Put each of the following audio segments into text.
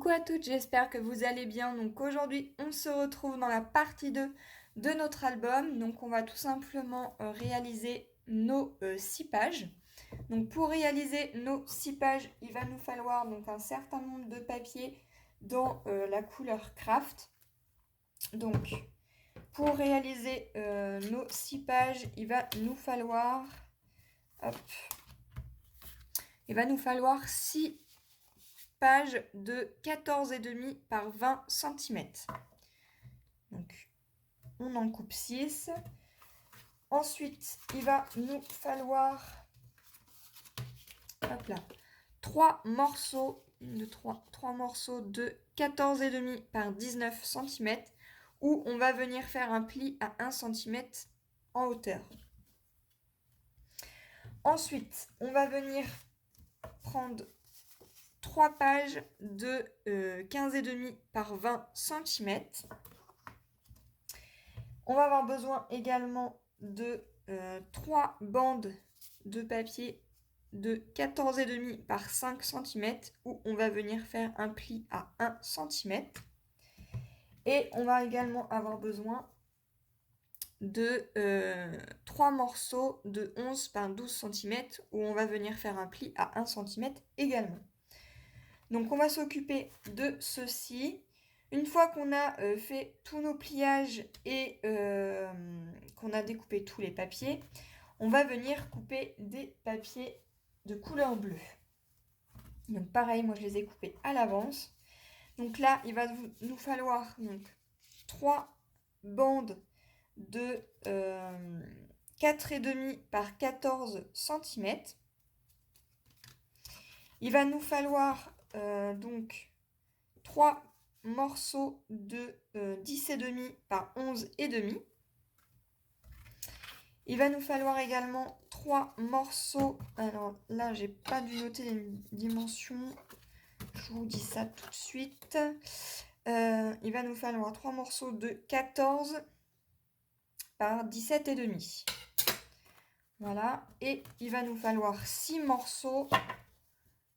Coucou à toutes, j'espère que vous allez bien. Donc aujourd'hui, on se retrouve dans la partie 2 de notre album. Donc on va tout simplement réaliser nos 6 pages. Donc pour réaliser nos 6 pages, il va nous falloir donc un certain nombre de papiers dans la couleur craft. Donc pour réaliser nos 6 pages, il va nous falloir 6 pages de 14,5 par 20 cm. Donc, on en coupe 6. Ensuite, il va nous falloir 3 morceaux de 14,5 par 19 cm où on va venir faire un pli à 1 cm en hauteur. Ensuite, on va venir prendre 3 pages de 15,5 par 20 cm. On va avoir besoin également de 3 bandes de papier de 14,5 par 5 cm où on va venir faire un pli à 1 cm. Et on va également avoir besoin de 3 morceaux de 11 par 12 cm où on va venir faire un pli à 1 cm également. Donc on va s'occuper de ceci. Une fois qu'on a fait tous nos pliages et qu'on a découpé tous les papiers, on va venir couper des papiers de couleur bleue. Donc pareil, moi je les ai coupés à l'avance. Donc là, il va nous falloir 3 bandes de 4,5 par 14 cm. Il va nous falloir donc 3 morceaux de 10,5 par 11,5. Il va nous falloir également 3 morceaux. Alors là, j'ai pas dû noter les dimensions. Je vous dis ça tout de suite. Il va nous falloir 3 morceaux de 14 par 17,5. Voilà. Et il va nous falloir 6 morceaux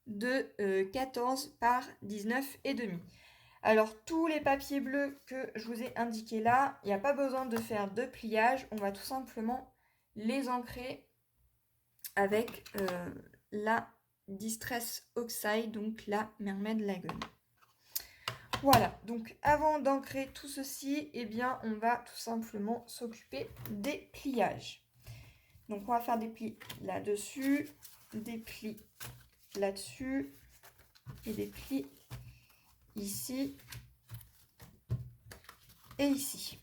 de 14 par 19,5. Alors tous les papiers bleus que je vous ai indiqués là, il n'y a pas besoin de faire de pliage, on va tout simplement les ancrer avec la Distress Oxide, donc la Mermaid Lagoon. Voilà, donc avant d'ancrer tout ceci, eh bien on va tout simplement s'occuper des pliages. Donc on va faire des plis là-dessus, des plis là-dessus et des plis ici et ici.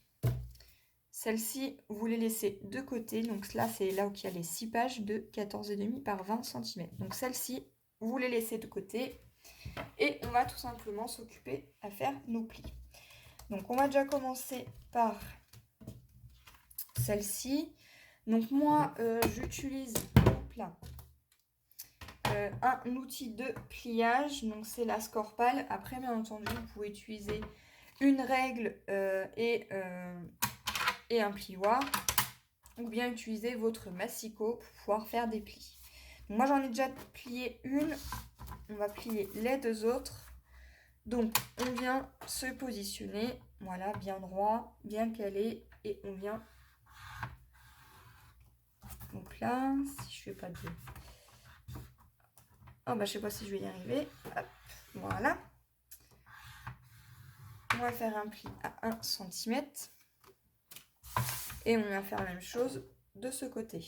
Celle-ci, vous les laissez de côté. Donc là, c'est là où il y a les 6 pages de 14,5 par 20 cm. Donc celle-ci, vous les laissez de côté. Et on va tout simplement s'occuper à faire nos plis. Donc on va déjà commencer par celle-ci. Donc moi, j'utilise un outil de pliage. Donc c'est la Scorpal. Après, bien entendu, vous pouvez utiliser une règle et un plioir, ou bien utiliser votre massicot pour pouvoir faire des plis. Donc moi j'en ai déjà plié une, on va plier les deux autres. Donc on vient se positionner, voilà, bien droit, bien calé, et on vient, donc là, si je fais pas de... Oh bah je sais pas si je vais y arriver, hop, voilà. On va faire un pli à 1 cm. Et on va faire la même chose de ce côté.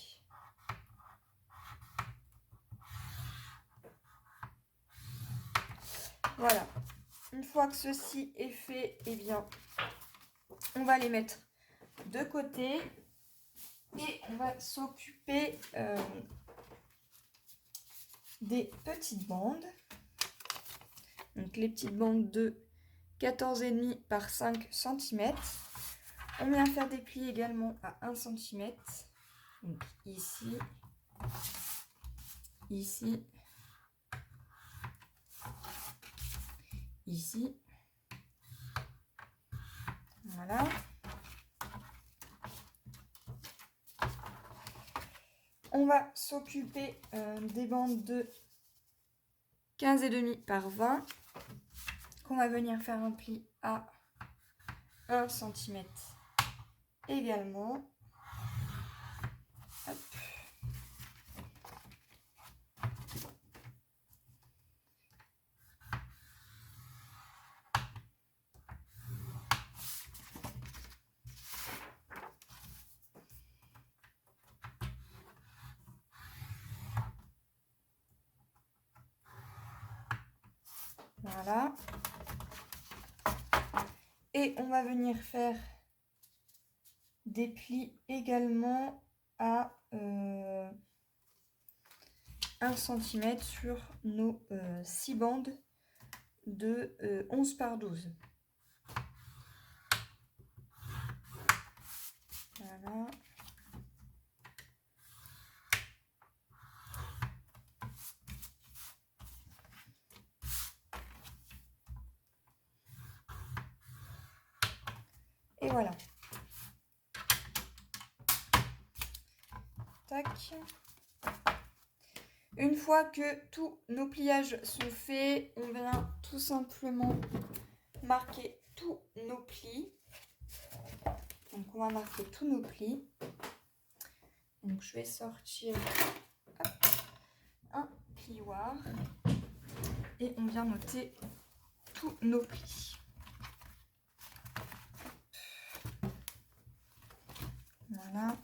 Voilà. Une fois que ceci est fait, eh bien, on va les mettre de côté. Et on va s'occuper des petites bandes. Donc les petites bandes de 14,5 par 5 cm. On vient faire des plis également à 1 cm. Donc ici, ici, ici. Voilà. On va s'occuper des bandes de 15,5 par 20. qu'on va venir faire un pli à 1 cm également. Hop. Voilà. Et on va venir faire des plis également à 1 cm sur nos 6 bandes de 11 par 12. Voilà. Et voilà. Tac. Une fois que tous nos pliages sont faits, on vient tout simplement marquer tous nos plis. Donc on va marquer tous nos plis. Donc je vais sortir un plioir et on vient noter tous nos plis. Voilà.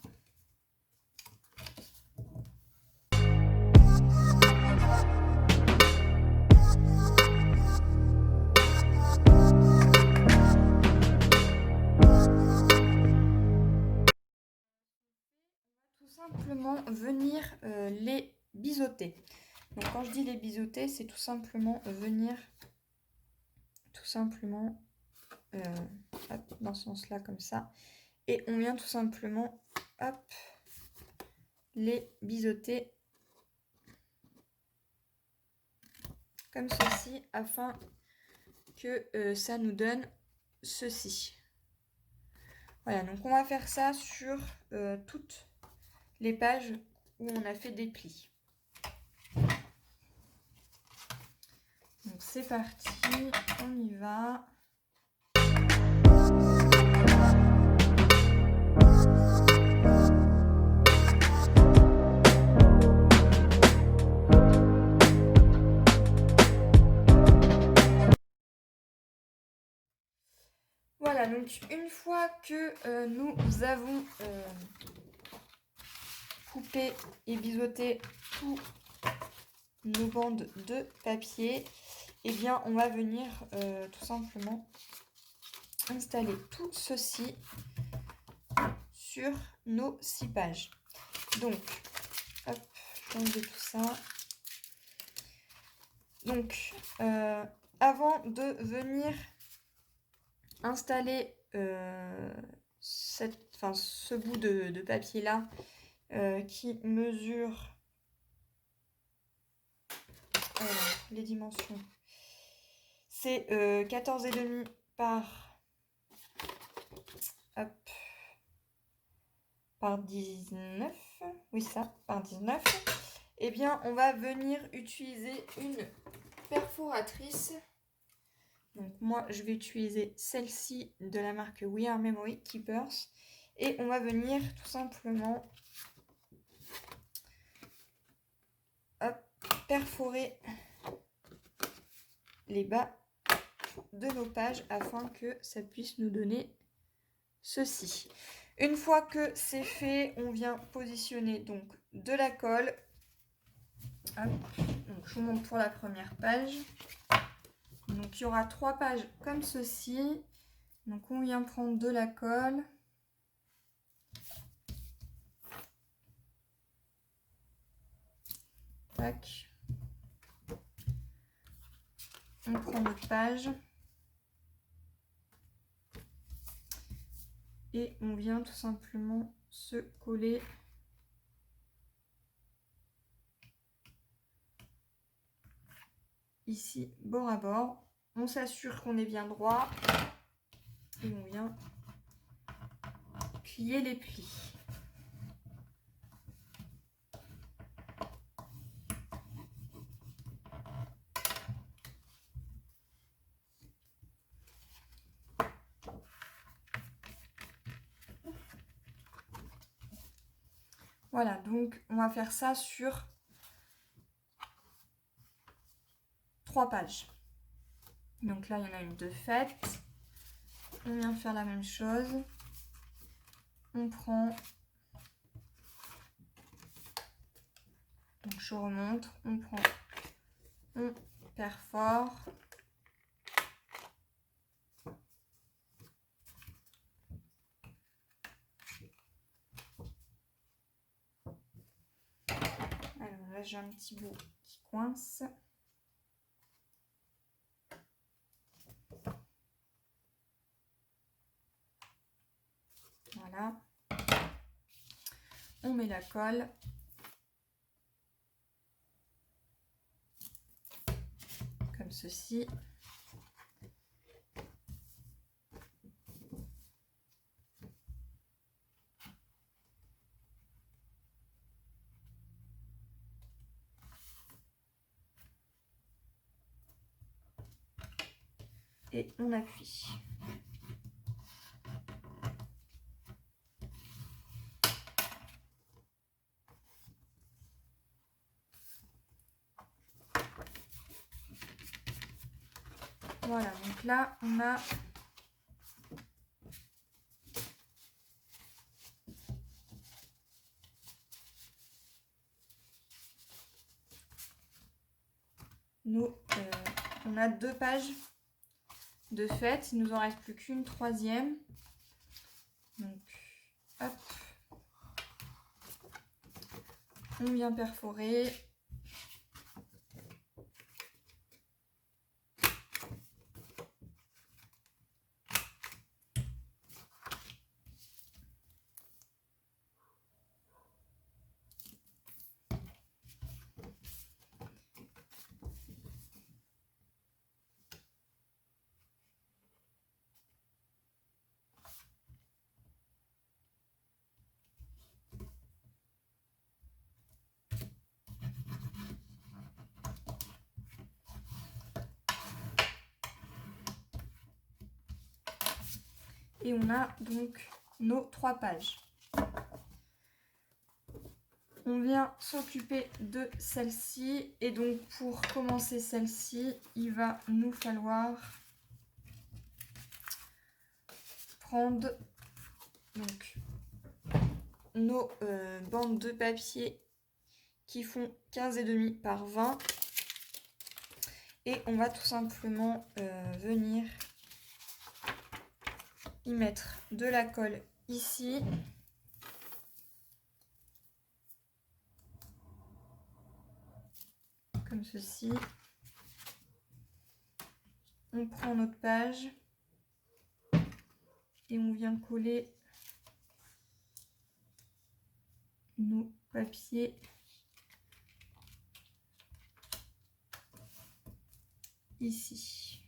Tout simplement venir les biseauter. Donc quand je dis les biseauter, c'est tout simplement venir hop, dans ce sens là comme ça, et on vient tout simplement hop les biseauter comme ceci afin que ça nous donne ceci. Voilà, donc on va faire ça sur toutes les pages où on a fait des plis. Donc c'est parti, on y va. Voilà, donc une fois que nous avons coupé et biseauté tous nos bandes de papier, eh bien on va venir tout simplement installer tout ceci sur nos 6 pages. Donc, hop, je vais enlever tout ça. Donc, avant de venir installer ce bout de papier là qui mesure les dimensions, c'est 14,5 par 19, oui ça, par 19, et bien on va venir utiliser une perforatrice. Donc moi je vais utiliser celle-ci de la marque We Are Memory Keepers, et on va venir tout simplement perforer les bas de nos pages afin que ça puisse nous donner ceci. Une fois que c'est fait, on vient positionner donc de la colle. Hop. Donc je vous montre pour la première page. Donc il y aura 3 pages comme ceci. Donc on vient prendre de la colle. Tac. On prend notre page. Et on vient tout simplement se coller ici bord à bord. On s'assure qu'on est bien droit et on vient plier les plis. Voilà, donc on va faire ça sur 3 pages. Donc là, il y en a une de faite. On vient faire la même chose. On prend... Donc je remonte, on prend... On perfore. Alors là, j'ai un petit bout qui coince. Voilà. On met la colle. Comme ceci. Et on appuie. Voilà, donc là, on a on a 2 pages de fait. Il nous en reste plus qu'une troisième. Donc, hop. On vient perforer. Et on a donc nos 3 pages. On vient s'occuper de celle-ci. Et donc pour commencer celle-ci, il va nous falloir prendre donc nos bandes de papier qui font 15,5 par 20. Et on va tout simplement venir y mettre de la colle ici. Comme ceci. On prend notre page et on vient coller nos papiers ici.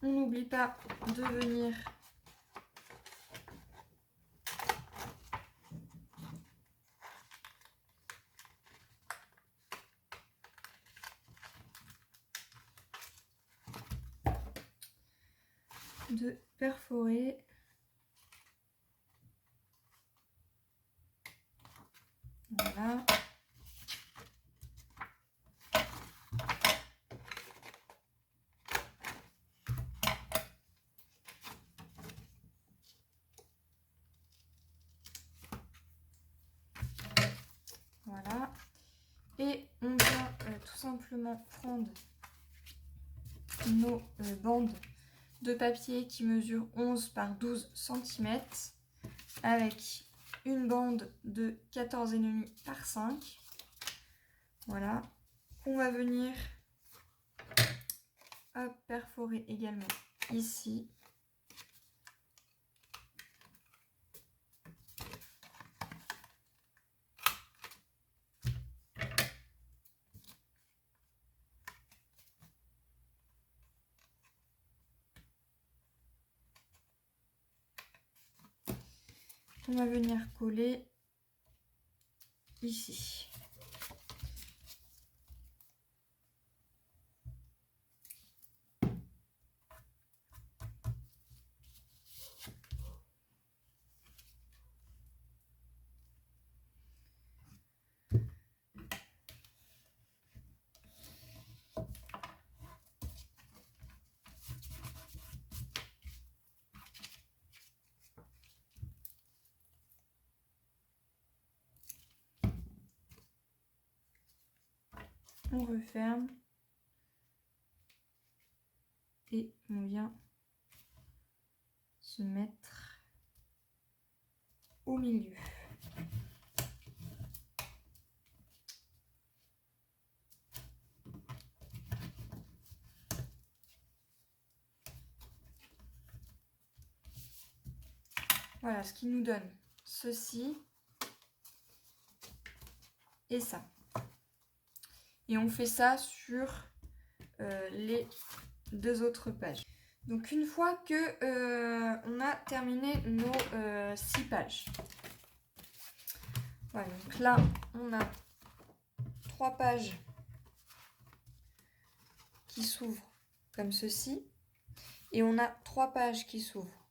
On n'oublie pas de venir de perforer. Voilà. Voilà. Et on vient tout simplement prendre nos bandes de papier qui mesurent 11 par 12 cm avec une bande de 14,5 par 5. Voilà. On va venir perforer également ici. On va venir coller ici. On referme et on vient se mettre au milieu. Voilà ce qui nous donne ceci et ça. Et on fait ça sur les 2 autres pages. Donc une fois que on a terminé nos 6 pages. Voilà, donc là on a 3 pages qui s'ouvrent comme ceci. Et on a 3 pages qui s'ouvrent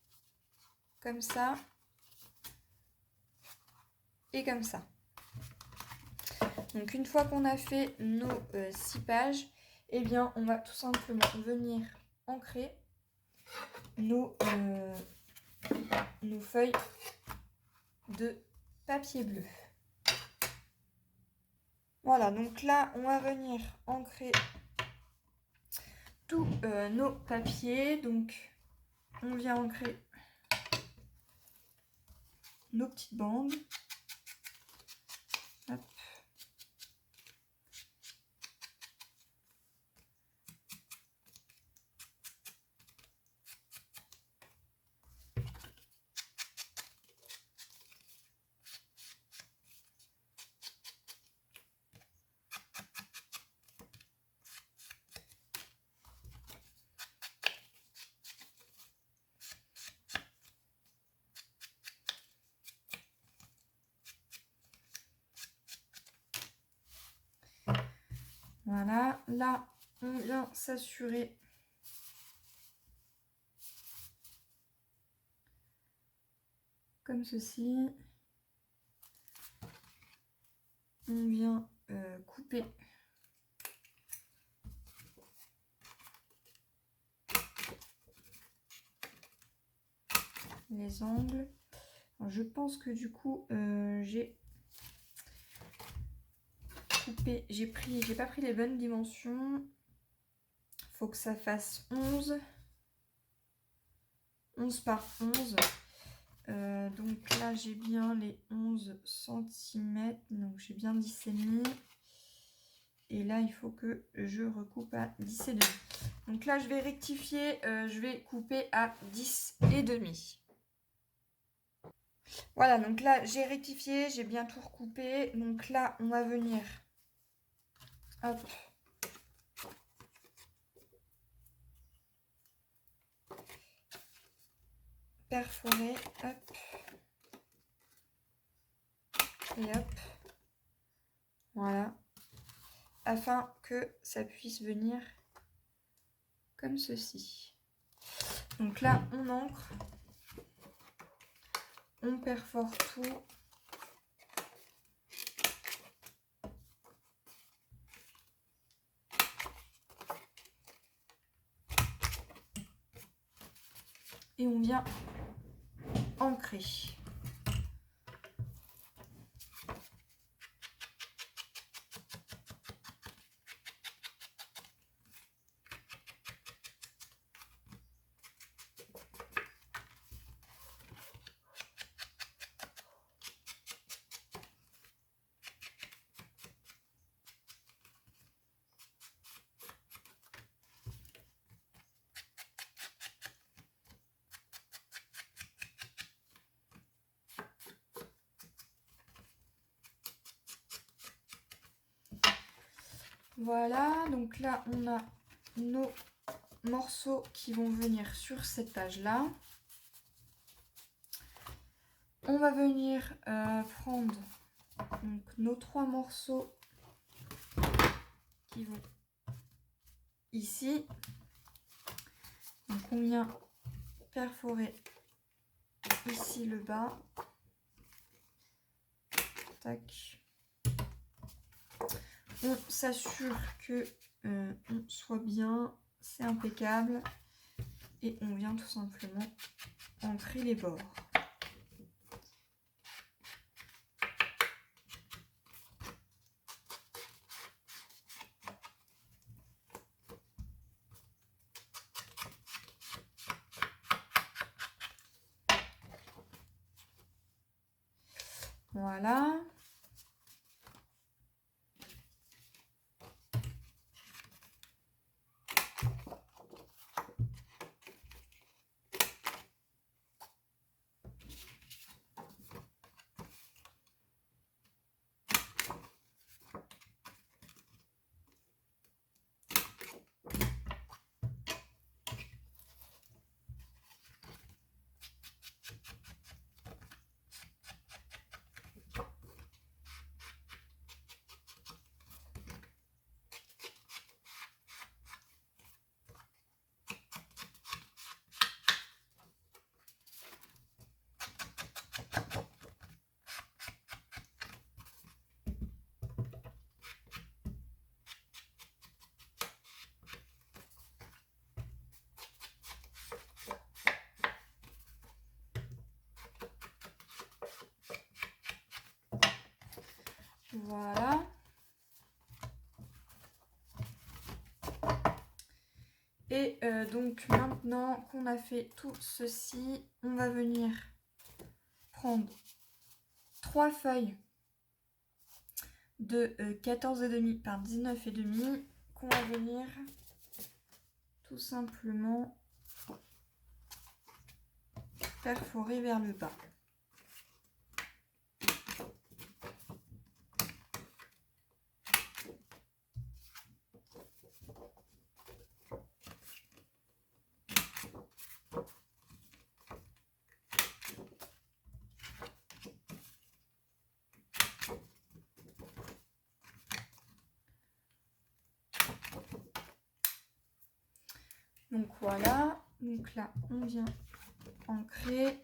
comme ça et comme ça. Donc une fois qu'on a fait nos 6 pages, eh bien on va tout simplement venir ancrer nos feuilles de papier bleu. Voilà, donc là on va venir ancrer tous nos papiers. Donc on vient ancrer nos petites bandes. Hop. Voilà, là on vient s'assurer comme ceci. On vient couper les angles. Alors, je pense que du coup j'ai coupé, j'ai pas pris les bonnes dimensions. Faut que ça fasse 11 par 11. Donc là j'ai bien les 11 cm, donc j'ai bien 10,5. Et là il faut que je recoupe à 10,5. Donc là je vais rectifier, je vais couper à 10,5. Voilà, donc là j'ai rectifié, j'ai bien tout recoupé. Donc là on va venir, hop, perforer, hop, et hop, voilà, afin que ça puisse venir comme ceci. Donc là on ancre, on perfore tout. Et on vient ancrer. Voilà, donc là on a nos morceaux qui vont venir sur cette page là. on va venir prendre donc, nos 3 morceaux qui vont ici. Donc on vient perforer ici le bas. Tac. On s'assure que on soit bien, c'est impeccable. Et on vient tout simplement ancrer les bords. Voilà. Voilà. Et donc maintenant qu'on a fait tout ceci, on va venir prendre 3 feuilles de 14,5 par 19,5 qu'on va venir tout simplement perforer vers le bas. Donc voilà, donc là on vient ancrer.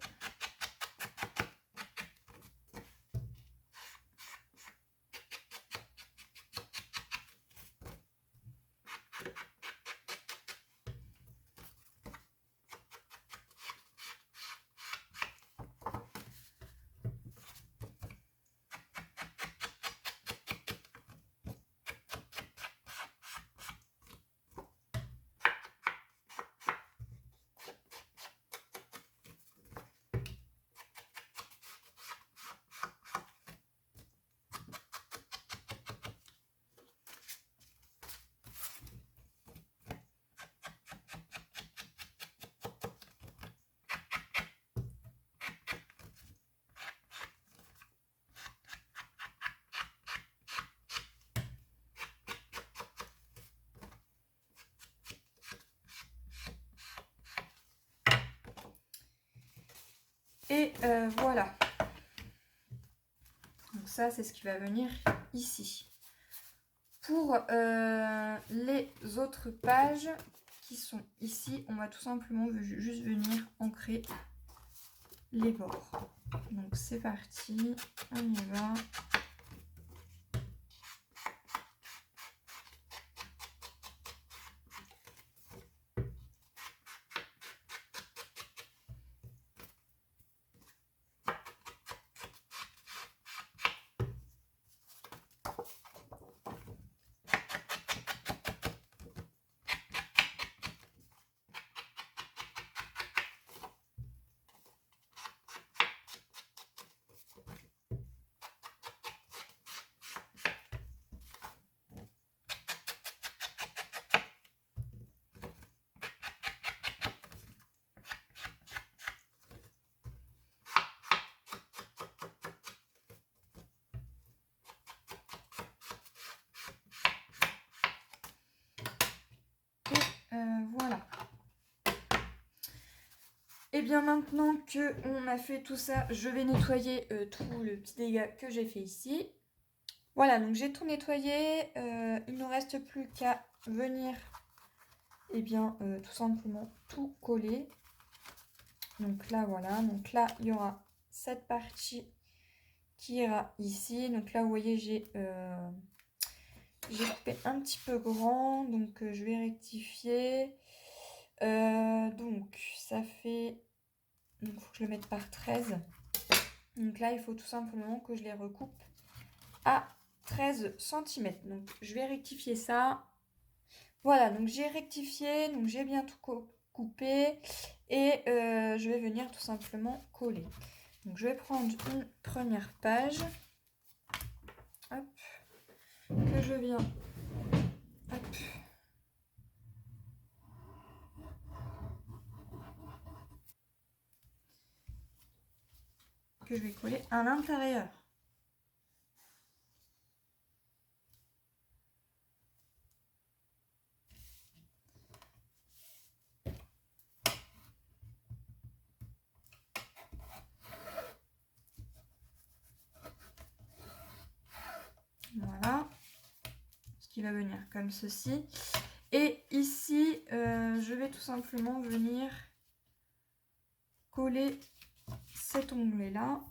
Et voilà. Donc ça, c'est ce qui va venir ici. Pour les autres pages qui sont ici, on va tout simplement juste venir ancrer les bords. Donc c'est parti, on y va. Et bien maintenant que on a fait tout ça, je vais nettoyer tout le petit dégât que j'ai fait ici. Voilà, donc j'ai tout nettoyé. Il ne reste plus qu'à venir, et bien, tout simplement tout coller. Donc là, voilà. Donc là, il y aura cette partie qui ira ici. Donc là, vous voyez, j'ai coupé un petit peu grand. Donc je vais rectifier. Donc ça fait... Donc il faut que je le mette par 13. Donc là, il faut tout simplement que je les recoupe à 13 cm. Donc je vais rectifier ça. Voilà, donc j'ai rectifié, donc j'ai bien tout coupé et je vais venir tout simplement coller. Donc je vais prendre une première page, hop, que je viens, hop, que je vais coller à l'intérieur. Voilà, ce qui va venir comme ceci. Et ici, je vais tout simplement venir coller cet onglet-là.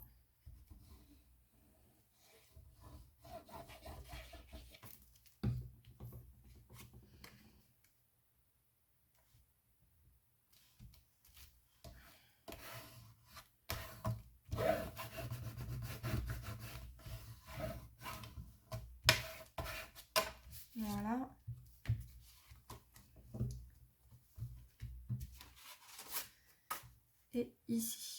Voilà. Et ici.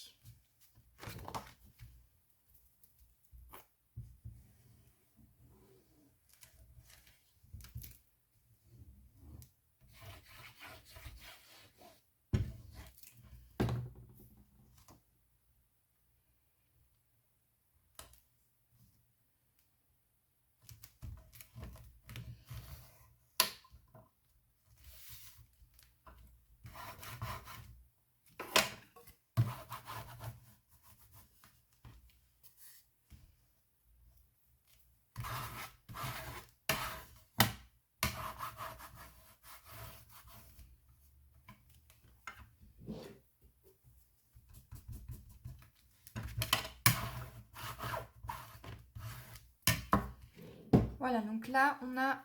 Voilà, donc là, on a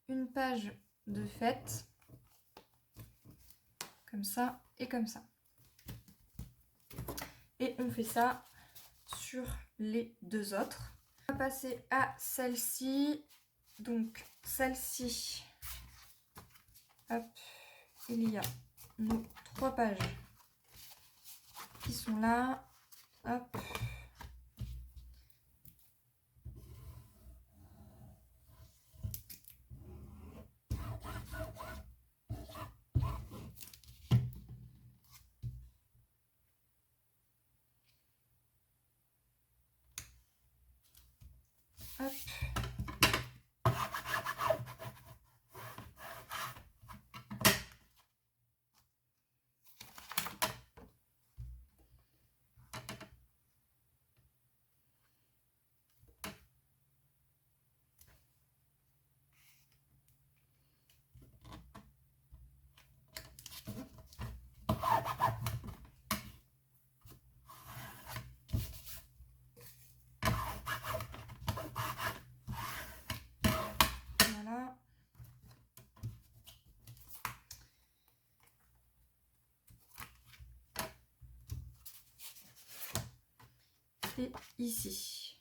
une page de faite, comme ça et comme ça. Et on fait ça sur les deux autres. On va passer à celle-ci. Donc, celle-ci, hop, il y a nos 3 pages qui sont là. Hop. Hop. Voilà. Et ici.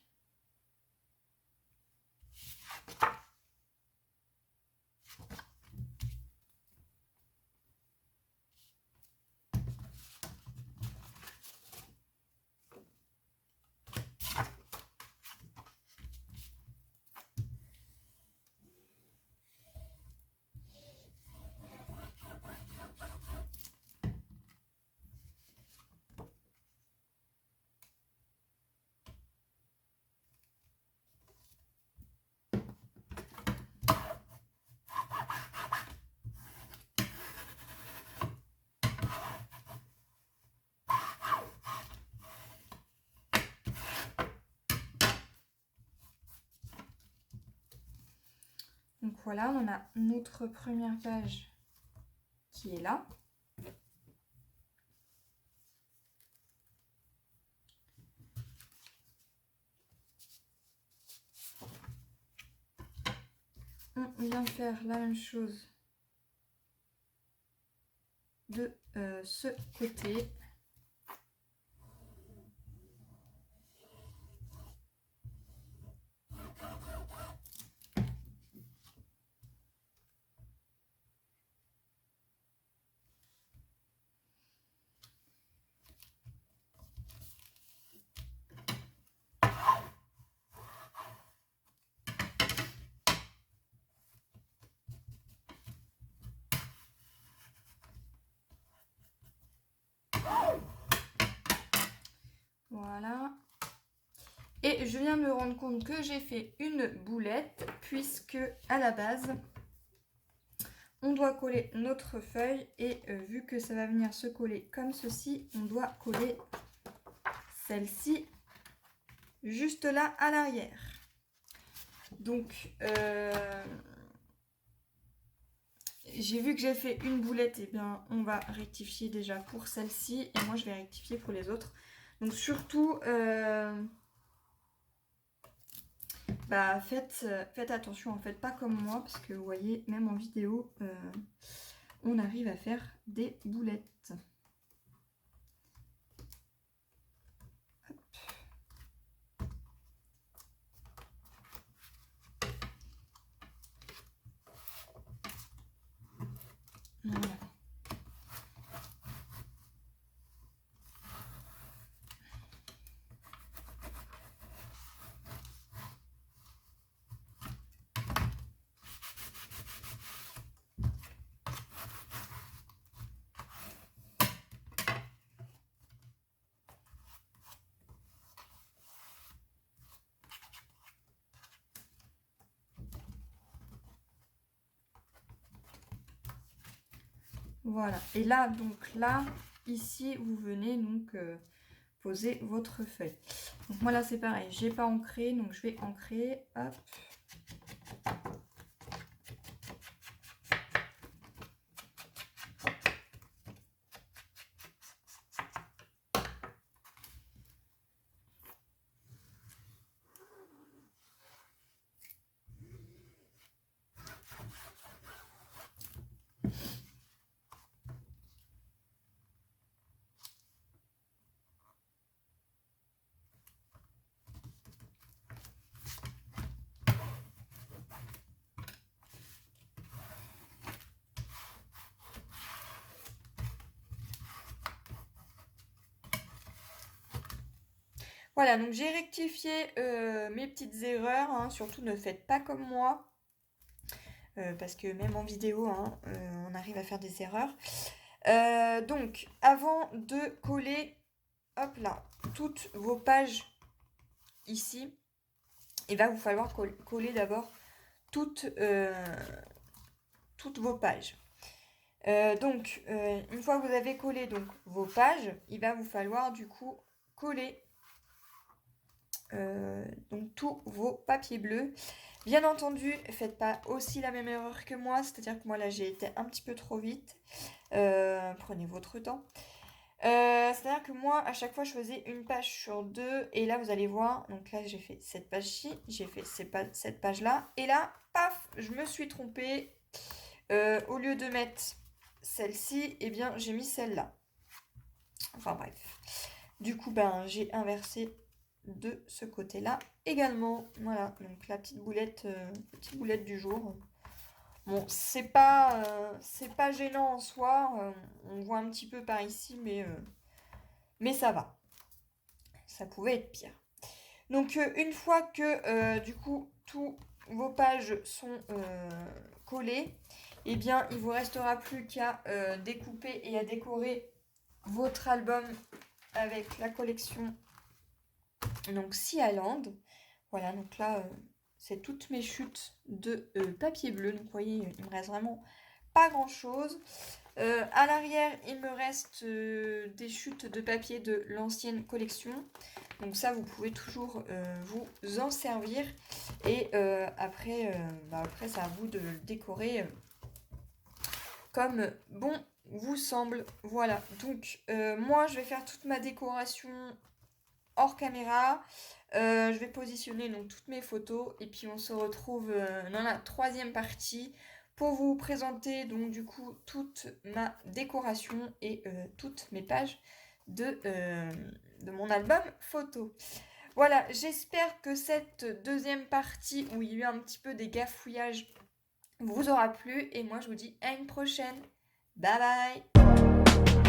Donc voilà, on a notre première page qui est là. On vient faire la même chose de ce côté. Voilà. Et je viens de me rendre compte que j'ai fait une boulette puisque à la base, on doit coller notre feuille et vu que ça va venir se coller comme ceci, on doit coller celle-ci juste là à l'arrière. Donc, j'ai vu que j'ai fait une boulette, et bien on va rectifier déjà pour celle-ci et moi je vais rectifier pour les autres. Donc surtout, faites attention, en fait, pas comme moi, parce que vous voyez, même en vidéo, on arrive à faire des boulettes. Hop. Voilà. Voilà. Et là, donc là, ici, vous venez donc poser votre feuille. Donc moi là, c'est pareil. J'ai pas ancré, donc je vais ancrer. Hop. Voilà, donc j'ai rectifié mes petites erreurs, hein. Surtout ne faites pas comme moi, parce que même en vidéo, hein, on arrive à faire des erreurs. Donc, avant de coller, hop là, toutes vos pages ici, il va vous falloir coller d'abord toutes vos pages. Donc, une fois que vous avez collé donc, vos pages, il va vous falloir du coup coller donc tous vos papiers bleus. Bien entendu, faites pas aussi la même erreur que moi, c'est-à-dire que moi là j'ai été un petit peu trop vite. Prenez votre temps. C'est-à-dire que moi à chaque fois je faisais une page sur deux et là vous allez voir, donc là j'ai fait cette page-ci, j'ai fait cette page-là et là, paf, je me suis trompée. Au lieu de mettre celle-ci, eh bien j'ai mis celle-là. Enfin bref. Du coup, ben j'ai inversé de ce côté-là également. Voilà, donc la petite boulette du jour. Bon, c'est pas gênant en soi. On voit un petit peu par ici, mais ça va. Ça pouvait être pire. Donc une fois que du coup tous vos pages sont collées, eh bien il vous restera plus qu'à découper et à décorer votre album avec la collection donc Sea Island. Voilà, donc là c'est toutes mes chutes de papier bleu. Donc vous voyez, il me reste vraiment pas grand chose. À l'arrière, il me reste des chutes de papier de l'ancienne collection. Donc ça, vous pouvez toujours vous en servir. Et après, c'est à vous de le décorer comme bon vous semble. Voilà, donc moi, je vais faire toute ma décoration hors caméra. Je vais positionner donc toutes mes photos et puis on se retrouve dans la troisième partie pour vous présenter donc du coup toute ma décoration et toutes mes pages de mon album photo. Voilà, j'espère que cette deuxième partie où il y a eu un petit peu des gafouillages vous aura plu et moi je vous dis à une prochaine. Bye bye.